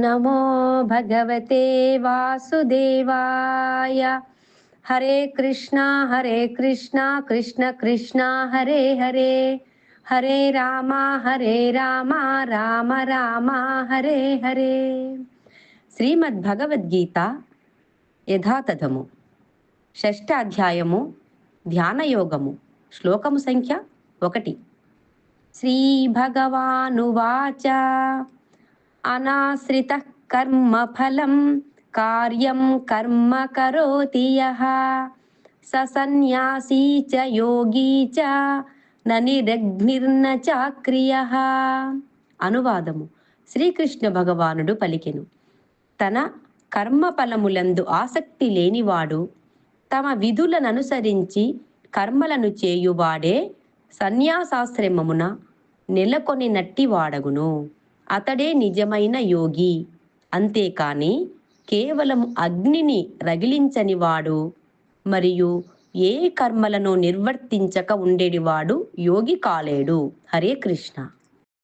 నమో భగవతే వాసుదేవాయ. హరే కృష్ణ కృష్ణ కృష్ణ హరే హరే, హరే రామ రామ రామ హరే హరే. శ్రీమద్ భగవద్గీత యథాతథము, షష్ఠ అధ్యాయము, ధ్యానయోగము, శ్లోకము సంఖ్య 1. శ్రీ భగవానువాచ అనాశ్రితః కర్మఫలం కార్యం కర్మ కరోతి యః స సన్యాసీ చ యోగీ చ న నిరగ్నిర్న చాక్రియః. అనువాదము. శ్రీకృష్ణ భగవానుడు పలికెను, తన కర్మఫలములందు ఆసక్తి లేనివాడు తమ విధులననుసరించి కర్మలను చేయువాడే సన్యాసాశ్రమమున నెలకొనినట్టివాడగును. అతడే నిజమైన యోగి. అంతేకాని కేవలం అగ్నిని రగిలించనివాడు మరియు ఏ కర్మలను నిర్వర్తించక ఉండేటివాడు యోగి కాలేడు. హరే కృష్ణ.